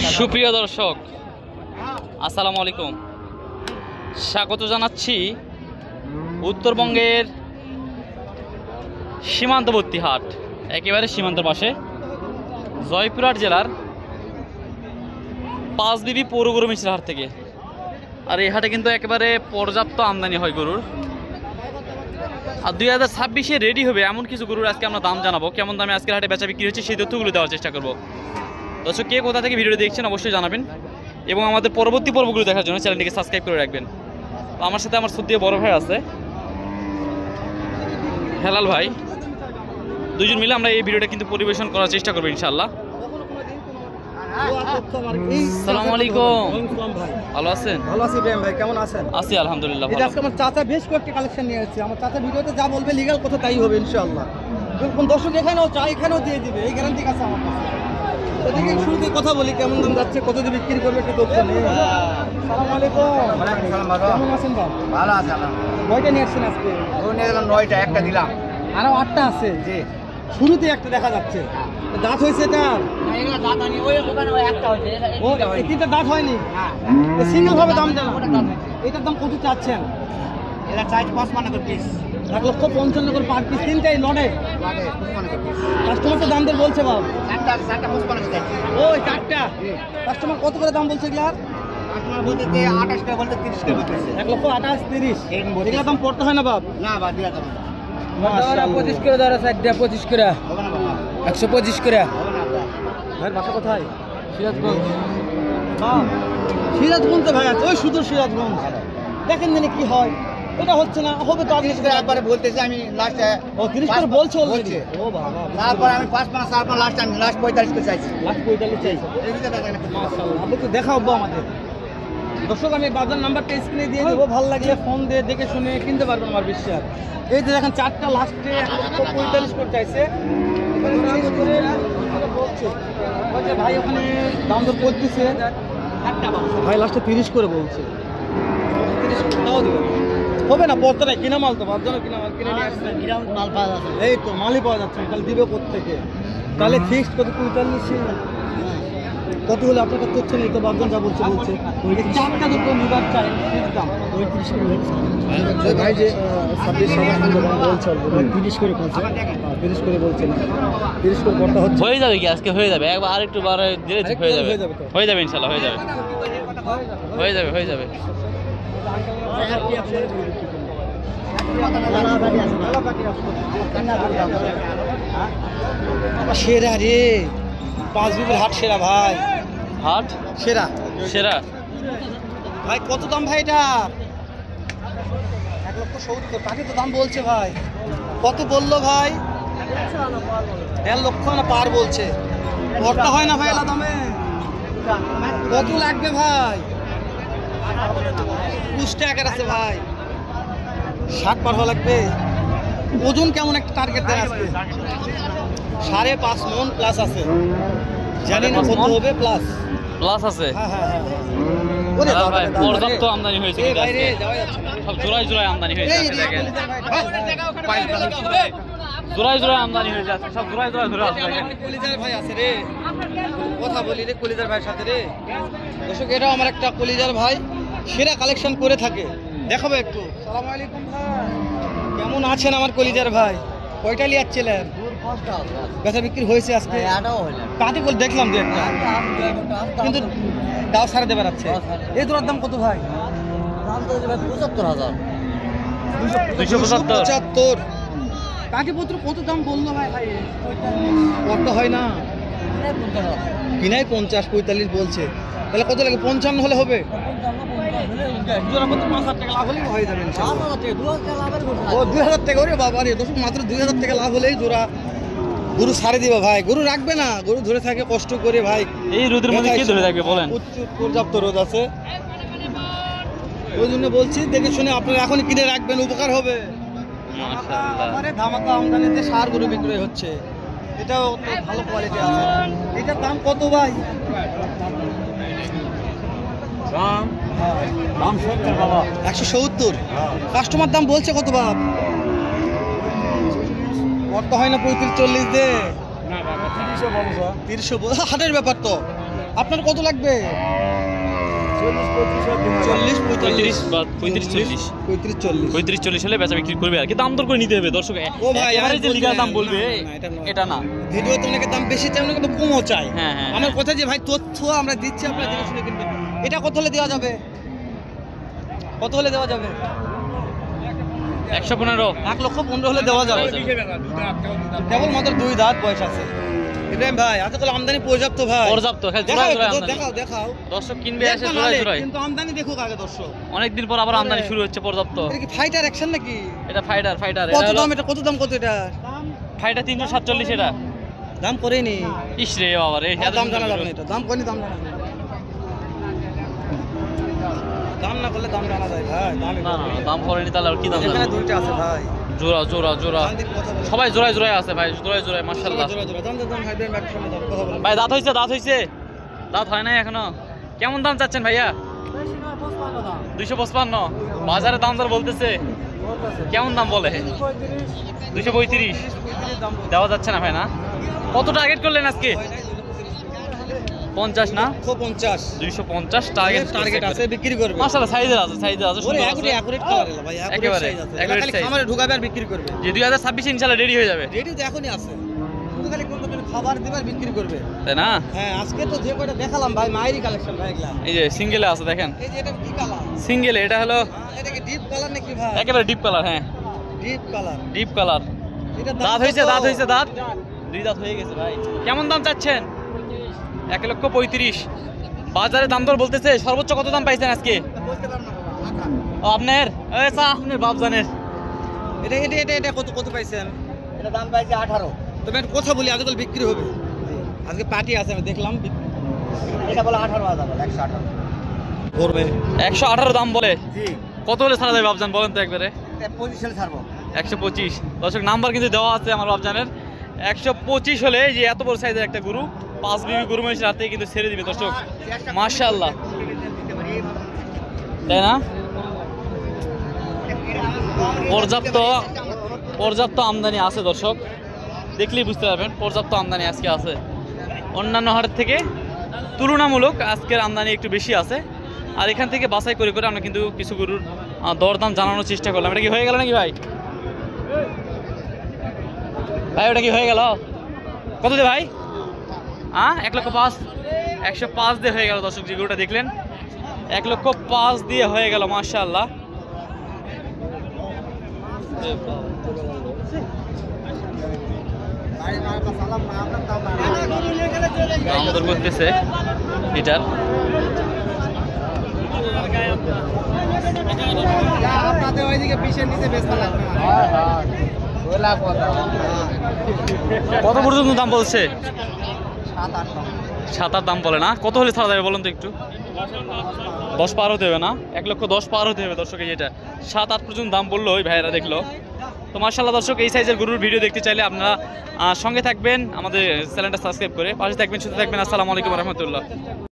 সুপ্রিয় দর্শক, আসসালামু আলাইকুম। স্বাগত জানাচ্ছি উত্তরবঙ্গের সীমান্তবর্তী হাট, একেবারে সীমান্তের পাশে জয়পুরহাট জেলার পাঁচবিবি পৌর গরু মিছিল হাট থেকে। আর এই হাটে কিন্তু একেবারে পর্যাপ্ত আমদানি হয় গরুর। আর 2026-এ রেডি হবে এমন কিছু গরুর আজকে আমরা দাম জানাবো, কেমন দামে আজকের হাটে বেচা বিক্রি হচ্ছে সেই তথ্যগুলো দেওয়ার চেষ্টা করবো। দর্শক, কে কোথা থেকে ভিডিওটি দেখছেন অবশ্যই জানাবেন এবং আমাদের পরবর্তী পর্বগুলো দেখার জন্য চ্যানেলটিকে সাবস্ক্রাইব করে রাখবেন। তো আমার সাথে আমার শ্রদ্ধেয় বড় ভাই আছে, হেলাল ভাই। দুজন মিলে আমরা এই ভিডিওটা কিন্তু পরিবেশন করার চেষ্টা করবো ইনশাআল্লাহ। আসসালামু আলাইকুম। ভালো আছেন? ভালো আছি ইব্রাহিম ভাই, কেমন আছেন? আছি আলহামদুলিল্লাহ। এটা আজকে আমার চাচা বেশ কয়েকটি কালেকশন নিয়ে এসেছে। আমার চাচা ভিডিওতে যা বলবে লিগ্যাল কথা তাই হবে ইনশাআল্লাহ। কোন দর্শক এখানেও চাই, এখানেও দিয়ে দিবে, এই গ্যারান্টি আছে আমার কাছে। এদিকে শুরুতে কথা বলি, কেমন দাম যাচ্ছে, কত দিয়ে বিক্রি করবে একটু তথ্য নিয়ে। আসসালামু আলাইকুম। ওয়ালাইকুম সালাম। কেমন আছেন ভাই? ভালো আছি আলহামদুলিল্লাহ। কয়টা নিয়ে আসছেন আজকে? ও নিয়ে গেলাম 9টা, একটা দিলাম। আরো 8টা আছে। জি, শুরুতে একটা দেখা যাচ্ছে। দাঁত হয়েছে এটা? না, এগুলা দাঁত হয়নি। ওই ওখানে ওই একটা হয়েছে, এই তিনটা দাঁত হয়নি। হ্যাঁ, সিঙ্গেল ভাবে দাম জানা। এটার দাম কত চাচ্ছেন? এটা চাই 55 করে পিস। 1,55,000 করে পার পিস। তিনটাই লড়ে কাস্টমার তো দাম দিয়ে বলছে বাবা। চারটা 55 করে। ওই চারটা কাস্টমার কত করে দাম বলছে এগুলার? কাস্টমার বলতে 28 টাকা বলতে 30 টাকা বলতেছে। 1,28,30 এগুলা দাম পড়তে হয় না বাপ? না বাপ, দিয়া দাম মাশাআল্লাহ। 25 করে ধরো, 25 করে হবে না বাবা। 125 করে হবে না বাবা। ভাই বাসা কোথায়? সিরাজগঞ্জ। হ্যাঁ, সিরাজগঞ্জ তো ভাই আছে, ওই শুধু সিরাজগঞ্জ। দেখেন দিনে কি হয়। এটা হচ্ছে না, হবে তো 30 করে একবারে বলতেছি আমি লাস্টে। ও 30 করে বলছো অলরেডি? ও বাবা, তারপর আমি 5 তারপর লাস্ট আমি লাস্ট 45 করে চাইছি। লাস্ট 45 চাইছি। এই দিকে দেখেন মাশাআল্লাহ। আপনি তো দেখাও আমাদের দর্শক, আমি বাজার নাম্বারটা স্ক্রিনে দিয়ে দেবো, ভালো লাগলে ফোন দিয়ে দেখে শুনে কিনতে পারবেন আমার বিশ্বাস। এই যে দেখেন চারটা লাস্টে 1,45 করে চাইছে। বলছে ভাই ওখানে দাম দর করতেছে, ভাই লাস্টে 30 করে বলছে। 30 করে দাও দিবে, হবে না পড়তে নাই। কিনা মাল তো ভাবছো, কিনা মাল কিনে নিয়ে আসছে। মাল পাওয়া যাচ্ছে, এই তো মালই পাওয়া যাচ্ছে। তাহলে দিবে কোথেকে? তাহলে ফিক্সড কত? 45 কত হলে আপনার কাছে তথ্য নেই তো? বাবজন যা বলছে বলছে চারটা দুটো নিবার চাই দাম 35 করে ভাই। যে 26 বলছে 30 করে বলছে, 30 করে বলছে না, 30 করে করতে হচ্ছে। হয়ে যাবে কি আজকে? হয়ে যাবে একবার, আরেকটু বারে দিলে হয়ে যাবে। হয়ে যাবে ইনশাআল্লাহ, হয়ে যাবে, হয়ে যাবে, হয়ে যাবে। সেরা রে, পাঁচবিবির হাট সেরা ভাই। হাট সেরা সেরা ভাই। কত দাম ভাই এটা? 1,70,000 তাকে তো দাম বলছে ভাই। কত বললো ভাই? 1.5 লক্ষ না পার বলছে। ভরটা হয় না ভাই এলা দামে। কত লাগবে ভাই? 20 টাকার আছে ভাই। 60 পার হওয়া লাগবে। ওজন কেমন একটা টার্গেট দেয় আজকে? 5.5 মন প্লাস আছে। জানি না কত হবে। প্লাস প্লাস আছে। হ্যাঁ হ্যাঁ হ্যাঁ। ভাই পর্যাপ্ত আমদানি হয়েছে, সব জোড়ায় জোড়ায় আমদানি হয়েছে। দেখেন জোড়ায় জোড়ায় আমদানি হয়েছে, সব জোড়ায় জোড়ায় ধরে আছে। কলিজার ভাই আছে রে, কথা বলি রে কলিজার ভাইয়ের সাথে রে। দর্শক, এটাও আমার একটা কলিজার ভাই, সেরা কালেকশন করে থাকে, দেখাবো একটু। সালাম আলাইকুম ভাই, কেমন আছেন আমার কলিজার ভাই? কয়টা লিয়াচ্ছিলেন? বেচা বিক্রি হয়েছে আজকে? কাটি বল দেখলাম দু একটা, কিন্তু দাও সারা দেবার আছে। এই তোর দাম কত ভাই? 275। কাটিপত্র কত দাম বললো ভাই? ভাই কত হয় না, কিনাই 50-45 বলছে। তাহলে কত লাগে? 55 হলে হবে? জোড়া কত? 5,000 টাকা লাভ হলেই হয়ে যাবে। ও 2,000 টাকা? ওরে বাবা রে, দর্শক মাত্র 2,000 টাকা লাভ হলেই জোড়া গরু ছাড়ে দিবা ভাই। গরু রাখবে না, গরু ধরে থাকে কষ্ট করে ভাই। এই রোদের মধ্যে কে ধরে রাখবে বলেন? পর্যাপ্ত রোদ আছে, ওই জন্য বলছি দেখে শুনে আপনারা এখন কিনে রাখবেন, উপকার হবে। ধামাকা আমদানিতে সার গরু বিক্রয় হচ্ছে, এটাও ভালো কোয়ালিটি আছে। এটার দাম কত ভাই? দাম 70 বাবা। 170। কাস্টমার দাম বলছে কত বাপ? কত হয় না? 35-40 দে। 300 হাটের ব্যাপার তো। আপনার কত লাগবে? 40, 35 বা 35 40 35, 40। 35 40 হলে বেচা বিক্রি করবে আর কি, দাম দর করে নিতে হবে দর্শক। ও ভাই, এবারে যে আমি লিগাল বলছি দাম না, বলবে এটা না। ভিডিওতে অনেকে দাম বেশি চাই, অনেকে তো কমও চাই। হ্যাঁ, হ্যাঁ, আমার কথা যে ভাই তথ্য আমরা দিচ্ছি, আপনারা জেনে শুনে কিনবেন। এটা কত হলে দেওয়া যাবে? কত হলে দেওয়া যাবে? 115 1,15,000 হলে দেওয়া যাবে। কেবল মাত্র 2 দাঁত বয়স আছে। ইব্রাহিম ভাই, আজকে তো আমদানি পর্যাপ্ত ভাই। পর্যাপ্ত, খালি দেখাও জোড়ায় জোড়ায় একটু, আমদানি। দেখাও দেখাও। দর্শক কিনবে এসে দেখবা জোড়ায় নালে, জোড়ায়। কিন্তু আমদানি দেখুক আগে দর্শক। অনেকদিন পর আবার আমদানি শুরু হচ্ছে পর্যাপ্ত। এটা কি ফাইটার অ্যাকশন নাকি? এটা ফাইটার ফাইটার। কত দাম এটা? কত দাম? কত এটা? ফাইটার 347 এটা। দাম করেনি। ইস রে বাবা রে, এত দাম জানা যাবে না এটা। দাম করেনি, দাম জানা যাবে না। দাম না করলে দাম জানা যায় ভাই। দাম না না, দাম করেনি তাহলে আর কি দাম এখানে জানাবো? দুইটা আছে ভাই। জোড়া জোড়া জোড়া শান্তির কথা বলো। সবাই জোড়ায় জোড়ায় আছে ভাই, জোড়ায় জোড়ায় মাশাআল্লাহ। জোড়া জোড়া দাম দাম ভাই, ব্যাক সামনে দাও, কথা বলো। ভাই দাঁত হইছে, দাঁত হইছে, দাঁত হয় নাই এখনো। কেমন দাম চাচ্ছেন ভাইয়া? 255। বাজারে দাম দর বলতেছে কেমন দাম বলে? 235 দেওয়া যাচ্ছে না ভাই না? কত টার্গেট করলেন আজকে? 50 না? 150 250 টার্গেট টার্গেট আছে, বিক্রি করবে। মাশাআল্লাহ, সাইজের আছে, সাইজের আছে, ওরে সুন্দর একুরেট আছে। একুরেট কালার এলা ভাই, একেবারে, একুরেট সাইজ আছে। accurate খালি size। খামারে ঢুকাবে আর বিক্রি করবে। যে 2026 ইনশাআল্লাহ রেডি হয়ে যাবে, রেডি তো এখনই আছে। শুধু খালি কোন দোকানে খাবার দিবার বিক্রি করবে। তাই না? হ্যাঁ, আজকে তো যে কয়টা দেখালাম ভাই, মায়েরই কালেকশন ভাই এগুলা। এই যে সিঙ্গেলে আছে দেখেন, এই যে এটা কি কালার? সিঙ্গেলে এটা হলো এটা কি ডিপ কালার নাকি ভাই? একেবারে ডিপ কালার। হ্যাঁ, ডিপ কালার। Deep colour. এটা দাঁত হয়েছে, কত? দাঁত হয়েছে, দাঁত 2 দাঁত হয়ে গেছে ভাই। কেমন দাম চাচ্ছেন? 1,35,000। বাজারে দাম দর বলতেছে সর্বোচ্চ কত দাম পাইছেন আজকে? বলতে পারবো না বাবা। ও, আপনার আপনার বাপ জানের। এটা এটা এটা এটা কত কত পাইছেন? এটা দাম পাইছে 18। তবে একটা কথা বলি, আজকাল বিক্রি হবে। আজকে পার্টি আছে, আমি দেখলাম। এটা বলে 18,000 বলে, 118 করবে। 118 দাম বলে। জি, কত হলে ছাড়া যাবে বাপজান বলেন তো একবারে? 25 ছাড়বো। 125। দর্শক নাম্বার কিন্তু দেওয়া আছে আমার বাপজানের। 125 হলে এই যে এত বড় সাইজের একটা গরু 5 বিবি গরু মহিষের হাতে কিন্তু ছেড়ে দিবে দর্শক। মাশাআল্লাহ, তাই না? পর্যাপ্ত পর্যাপ্ত আমদানি আছে দর্শক, দেখলেই বুঝতে পারবেন পর্যাপ্ত আমদানি আজকে আছে। অন্যান্য হাটের থেকে তুলনামূলক আজকের আমদানি একটু বেশি আছে। আর এখান থেকে বাছাই করে করে আমরা কিন্তু কিছু গরুর দরদাম জানানোর চেষ্টা করলাম। এটা কি হয়ে গেল নাকি ভাই? ভাই ওটা কি হয়ে গেল? কত দে ভাই? 1,05,000। 105 দিয়ে হয়ে গেল দর্শক। যে গরুটা দেখলেন 1,05,000 দিয়ে হয়ে গেল। মাশাআল্লাহ, দাম দর করতেছে এটার। আপনাদের ওইদিকে পিছন দিতে ব্যস্ত লাগবে না। কত পর্যন্ত দাম বলছে? 7-8 7-8 দাম বলে না? কত হলে ছাড়া যাবে বলুন তো একটু? 10 পার হতে হবে না? 1,10,000 পার হতে হবে দর্শক। যেটা 7-8 পর্যন্ত দাম বললো ওই ভাইয়েরা দেখলো। তো মাশাআল্লাহ দর্শক, এই সাইজের গরুর ভিডিও দেখতে চাইলে আপনারা সঙ্গে থাকবেন, আমাদের চ্যানেলটা সাবস্ক্রাইব করে পাশে থাকবেন, সুস্থ থাকবেন। আসসালামু আলাইকুম রহমতুল্লাহ।